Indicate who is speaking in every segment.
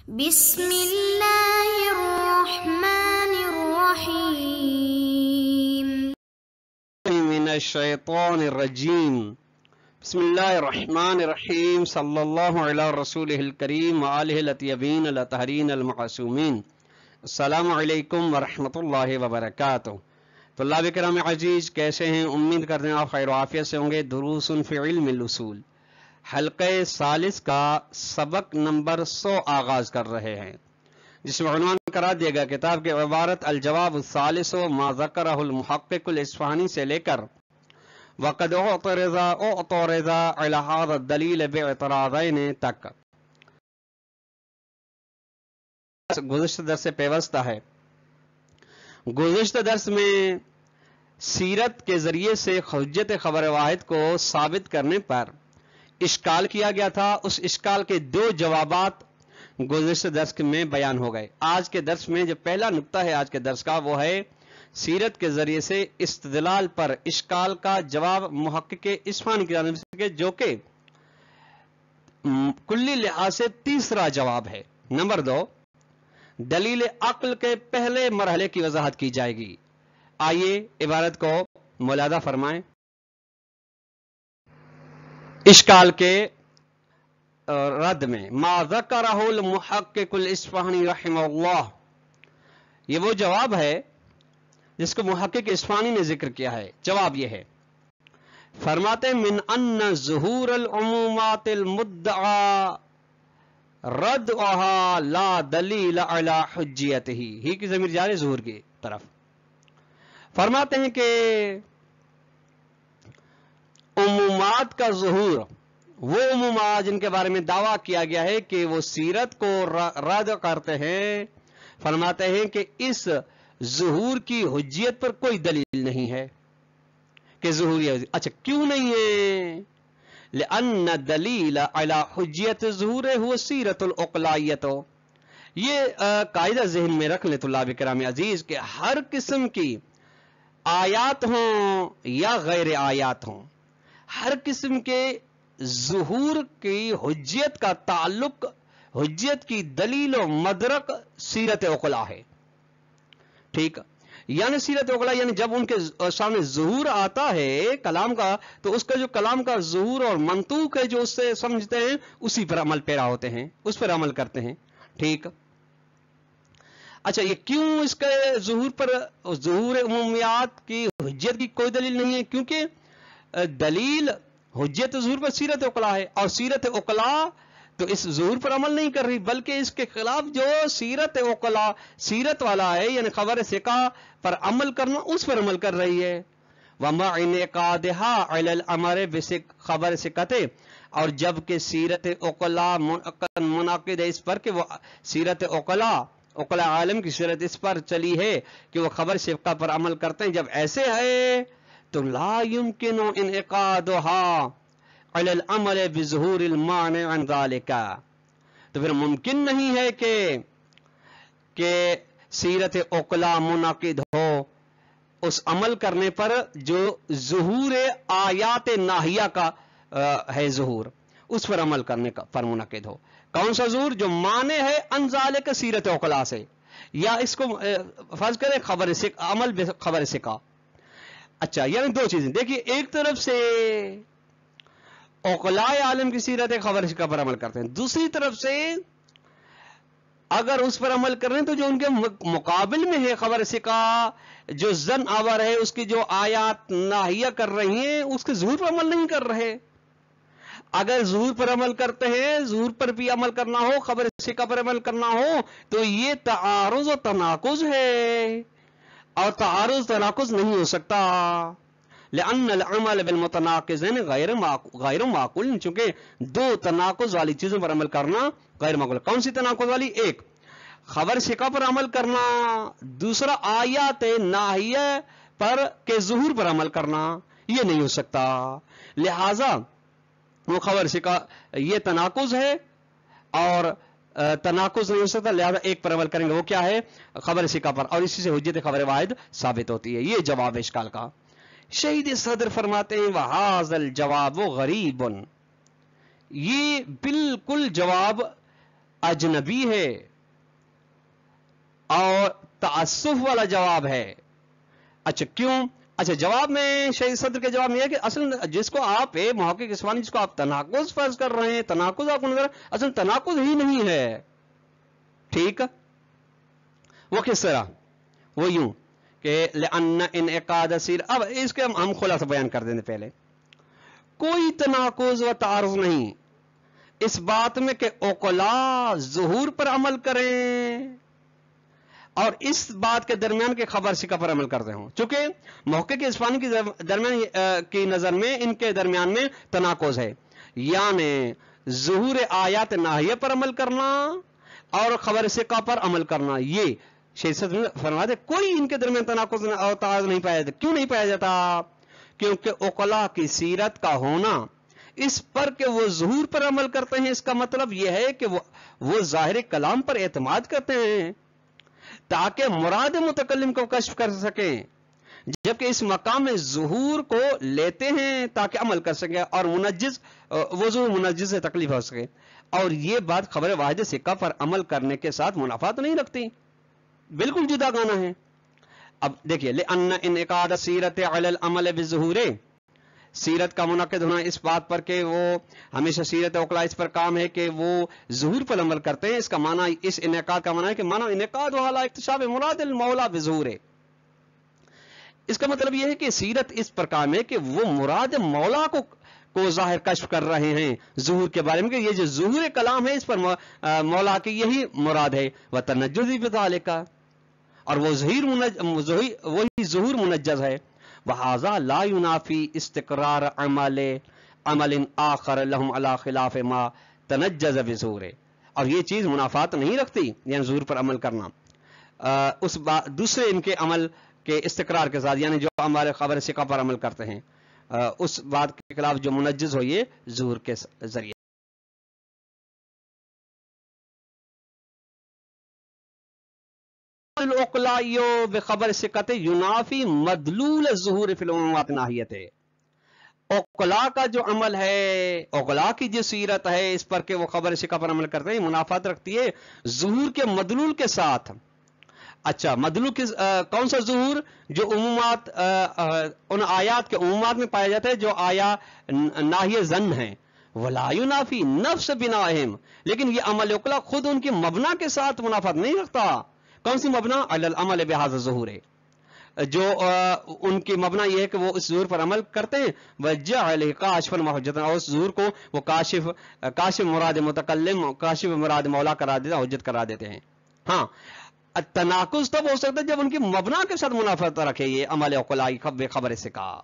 Speaker 1: بسم اللہ الرحمن الرحیم
Speaker 2: من الشیطان الرجیم بسم اللہ الرحمن الرحیم صلی اللہ علی رسولہ الکریم وآلہ الاطیبین الاطہرین المعصومین. السلام علیکم ورحمۃ اللہ وبرکاتہ. طلاب کرام عزیز، کیسے ہیں؟ امید کرتے ہیں آپ خیر و عافیت سے ہوں گے. دروس فی علم الاصول حلقہ ثالث کا سبق نمبر 100 آغاز کر رہے ہیں، جس میں عنوان کرا دیا گیا کتاب کے عبارت الجواب الثالث ما ذکرہ المحقق الاصفہانی سے لے کر وقد اعترض علی هذا الدلیل باعتراضین تک. گزشتہ درس سے پیوستہ ہے. گزشتہ درس میں سیرت کے ذریعے سے حجت خبر واحد کو ثابت کرنے پر اشکال کیا گیا تھا. اس اشکال کے دو جوابات گزشتہ درس میں بیان ہو گئے. آج کے درس میں جو پہلا نقطہ ہے آج کے درس کا، وہ ہے سیرت کے ذریعے سے استدلال پر اشکال کا جواب محقق اصفہانی کی جانب سے، جو کہ کلی لحاظ سے تیسرا جواب ہے. نمبر 2، دلیل عقل کے پہلے مرحلے کی وضاحت کی جائے گی. آئیے عبارت کو ملاحظہ فرمائیں. اشکال کے رد میں ما ذکرہ المحقق الاصفہانی رحمہ اللہ، یہ وہ جواب ہے جس کو محقق اصفہانی نے ذکر کیا ہے. جواب یہ ہے، فرماتے من ان ظہور العمومات المدعا ردعها لا دلیل علی حجیتہ. ہی کی ضمیر جا رہی ظہور کی طرف. فرماتے ہیں کہ عمومات کا ظہور، وہ عمومات جن کے بارے میں دعویٰ کیا گیا ہے کہ وہ سیرت کو رد کرتے ہیں، فرماتے ہیں کہ اس ظہور کی حجیت پر کوئی دلیل نہیں ہے کہ ظہور. اچھا کیوں نہیں ہے؟ لأن دلیل علی حجیت ظہور هو سیرت العقلائیت. یہ قاعدہ ذہن میں رکھ لیں طلاب کرام عزیز کہ ہر قسم کی آیات ہوں یا غیر آیات ہوں، ہر قسم کے ظہور کی حجیت کا تعلق، حجیت کی دلیل و مدرک سیرت عقلا ہے. ٹھیک، یعنی سیرت عقلا یعنی جب ان کے سامنے ظہور آتا ہے کلام کا، تو اس کا جو کلام کا ظہور اور منطوق ہے جو اس سے سمجھتے ہیں، اسی پر عمل پیرا ہوتے ہیں، اس پر عمل کرتے ہیں. ٹھیک. اچھا یہ کیوں اس کے ظہور پر، ظہور عمومیات کی حجیت کی کوئی دلیل نہیں ہے؟ کیونکہ دلیل حجت ظہور پر سیرت عقلا ہے، اور سیرت عقلا تو اس ظہور پر عمل نہیں کر رہی، بلکہ اس کے خلاف جو سیرت عقلا، سیرت والا ہے یعنی خبر ثقہ پر عمل کرنا، اس پر عمل کر رہی ہے. وما انعقادها علی الامر خبر ثقہ، اور جبکہ سیرت عقلا منعقد ہے اس پر کہ وہ سیرت عقلا عالم کی سیرت اس پر چلی ہے کہ وہ خبر ثقہ پر عمل کرتے ہیں. جب ایسے ہے تو لا يمكن انعقادها علی العمل بظہور المانع عن ذلك، تو پھر ممکن نہیں ہے کہ سیرت عقلا منعقد ہو اس عمل کرنے پر جو ظہور آیات ناہیہ کا ہے، ظہور اس پر عمل کرنے کا پر منعقد ہو. کون سا ظہور؟ جو مانے ہے عن ذلك سیرت عقلا سے، یا اس کو فرض کریں خبر ثقہ، عمل خبر ثقہ. اچھا یعنی دو چیزیں دیکھیے، ایک طرف سے عقلاء عالم کی سیرت خبر ثقہ پر عمل کرتے ہیں، دوسری طرف سے اگر اس پر عمل کر رہے ہیں تو جو ان کے مقابل میں ہے خبر ثقہ، جو زن آور ہے، اس کی جو آیات ناہیہ کر رہی ہیں، اس کے ظہور پر عمل نہیں کر رہے. اگر ظہور پر عمل کرتے ہیں، ظہور پر بھی عمل کرنا ہو، خبر ثقہ پر عمل کرنا ہو، تو یہ تعارض و تناقض ہے، اور تعارض تناقض نہیں ہو سکتا. لأن العمل بالمتناقضین غیر معقول، چونکہ دو تناقض والی چیزوں پر عمل کرنا غیر معقول. کون سی تناقض والی؟ ایک خبر ثقہ پر عمل کرنا، دوسرا آیات ناہیہ پر کے ظہور پر عمل کرنا، یہ نہیں ہو سکتا. لہذا وہ خبر ثقہ یہ تناقض ہے اور تناقض نہیں ہو سکتا، لہذا ایک پر عمل کریں گے، وہ کیا ہے؟ خبر ثقہ پر، اور اسی سے حجت خبر واحد ثابت ہوتی ہے. یہ جواب ہے اشکال کا. شہید صدر فرماتے ہیں وَهَذَا الْجَوَابُ غَرِيبٌ، یہ بالکل جواب اجنبی ہے اور تعسف والا جواب ہے. اچھا کیوں؟ اچھا جواب میں شہید صدر کے جواب میں ہے کہ اصل جس کو آپ محقق اصفہانی جس کو آپ تناقض فرض کر رہے ہیں، تناقض آپ کو اصل تناقض ہی نہیں ہے. ٹھیک، وہ کس طرح؟ وہ یوں کہ لأن انعقاد سیرت. اب اس کے ہم خلاصہ بیان کر دیں. پہلے کوئی تناقض و تعارض نہیں اس بات میں کہ عقلاء ظہور پر عمل کریں اور اس بات کے درمیان کے خبر سکہ پر عمل کرتے ہوں. چونکہ محقق اصفہانی کی درمیان کی نظر میں ان کے درمیان میں تناقض ہے، یعنی ظہور آیات ناہیہ پر عمل کرنا اور خبر سکہ پر عمل کرنا. یہ شیخ صدر فرماتے کوئی ان کے درمیان تناقض اور تعارض نہیں پایا جاتا. کیوں نہیں پایا جاتا؟ کیونکہ عقلاء کی سیرت کا ہونا اس پر کہ وہ ظہور پر عمل کرتے ہیں، اس کا مطلب یہ ہے کہ وہ ظاہر کلام پر اعتماد کرتے ہیں تاکہ مراد متکلم کو کشف کر سکیں، جبکہ اس مقام میں ظہور کو لیتے ہیں تاکہ عمل کر سکیں اور وضو منجز سے تکلیف ہو سکے. اور یہ بات خبر واحد سکہ پر عمل کرنے کے ساتھ منافات نہیں رکھتی، بالکل جدا گانا ہے. اب دیکھیے لأن انعقاد سیرت علی العمل بالظہور، سیرت کا منعقد ہونا اس بات پر کہ وہ ہمیشہ سیرت عقلاء اس پر کام ہے کہ وہ ظہور پر عمل کرتے ہیں. اس کا معنی، اس انعقاد کا معنی ہے کہ معنی انعقاد والا اکتشاف مراد المولا بظہور ہے. اس کا مطلب یہ ہے کہ سیرت اس پر کام ہے کہ وہ مراد مولا کو ظاہر کشف کر رہے ہیں ظہور کے بارے میں، کہ یہ جو ظہور کلام ہے اس پر مولا کی یہی مراد ہے. وتنجز بذالک، اور وہ وہی ظہور منجز ہے. وہذا لا ينافي استقرار عمل آخر لهم على خلاف ما تنجز بظہور. اور یہ چیز منافات نہیں رکھتی، یعنی ظہور پر عمل کرنا اس دوسرے ان کے عمل کے استقرار کے ساتھ، یعنی جو ہمارے خبر سکہ پر عمل کرتے ہیں اس بات کے خلاف جو منجز ہو یہ ظہور کے ذریعے. العقلاء بخبر سکت ینافی مدلول الظہور فی العمومات ناحیت. عقلاء کا جو عمل ہے، عقلاء کی جو سیرت ہے اس پر کہ وہ خبر سکہ پر عمل کرتے ہیں، منافات رکھتی ہے ظہور کے مدلول کے ساتھ. اچھا مدلول کون سا ظہور؟ جو عمومات ان آیات کے عمومات میں پایا جاتا ہے جو آیا ناحیہ ظن ہے. ولا ینافی نفس بناہم، لیکن یہ عمل عقلاء خود ان کی مبنا کے ساتھ منافات نہیں رکھتا. کون سی مبنا؟ علی العمل بہذا الظہور، جو ان کی مبنا یہ ہے کہ وہ اس ظہور پر عمل کرتے ہیں. وجعل کاشفا وحجتا، اور اس ظہور کو وہ کاشف مراد متکلم، کاشف مراد مولا قرار دیتے ہیں، حجت قرار دیتے ہیں. ہاں تناقض تب ہو سکتا ہے جب ان کی مبنا کے ساتھ منافات رکھے یہ عمل عقلاء خبر سکہ.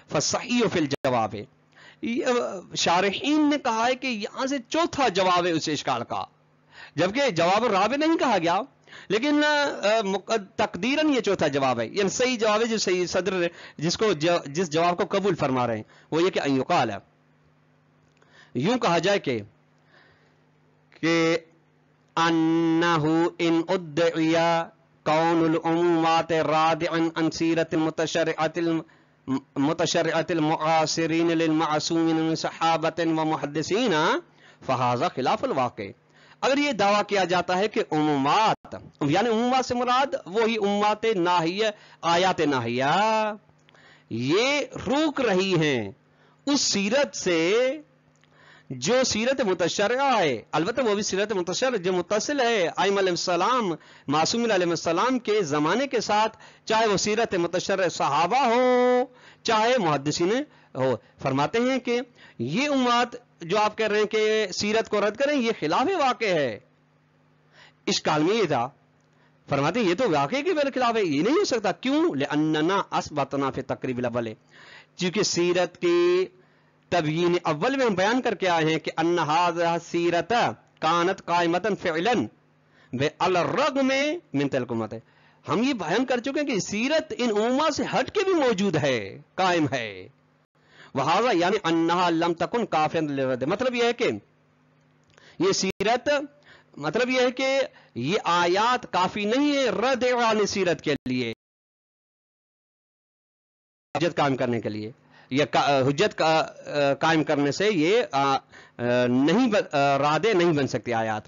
Speaker 2: فالصحیح فی الجواب، شارحین نے کہا ہے کہ یہاں سے چوتھا جواب ہے اس اشکال کا، جبکہ جواب رابع نہیں کہا گیا، لیکن تقدیراً یہ چوتھا جواب ہے. یعنی صحیح جواب ہے جو صحیح صدر جس جواب کو قبول فرما رہے ہیں وہ یہ کہ ان یقال، یوں کہا جائے کہ انہ ان ادعی کون العمومات رادعا عن سیرت متشرعۃ المعاصرین للمعصومین من صحابۃ و محدثین فہذا خلاف الواقع. اگر یہ دعویٰ کیا جاتا ہے کہ عمومات، یعنی عمومات سے مراد وہی عمومات ناہیہ، آیات ناہیہ، یہ روک رہی ہیں اس سیرت سے جو سیرت متشرعہ ہے، البتہ وہ بھی سیرت متشرعہ جو متصل ہے ائمہ علیہ السلام، معصومین علیہ السلام کے زمانے کے ساتھ، چاہے وہ سیرت متشرعہ صحابہ ہو چاہے محدثین ہو. فرماتے ہیں کہ یہ عمومات جو آپ کہہ رہے ہیں کہ سیرت کو رد کریں یہ خلاف واقع ہے. اشکال میں یہ تھا، فرماتے ہیں یہ تو واقع کے خلاف ہے، یہ نہیں ہو سکتا. کیوں؟ لأننا اثبتنا فی تقریب الاول، چونکہ سیرت کی تبیین اول میں ہم بیان کر کے آئے ہیں کہ ان ھذہ سیرت کانت قائمتا فعلا بالرغم من تلک الامت. ہم یہ بیان کر چکے ہیں کہ سیرت ان عمومات سے ہٹ کے بھی موجود ہے، قائم ہے. وہذا یعنی انہا لم تکن کافیا للرد، مطلب یہ ہے کہ یہ سیرت، مطلب یہ ہے کہ یہ آیات کافی نہیں ہے رد عن سیرت کے لیے، حجت قائم کرنے کے لیے. یہ حجت قائم کرنے سے یہ نہیں رادے نہیں بن سکتی آیات.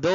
Speaker 2: 2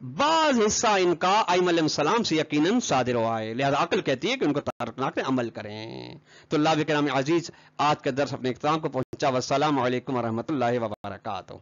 Speaker 2: بعض حصہ ان کا ائمہ علیہ السلام سے یقیناً صادر ہوا ہے، لہذا عقل کہتی ہے کہ ان کو ترک نہ کریں، عمل کریں۔ تو اللہ کرام عزیز، آج کا درس اپنے اختتام کو پہنچا۔ والسلام علیکم ورحمۃ اللہ وبرکاتہ۔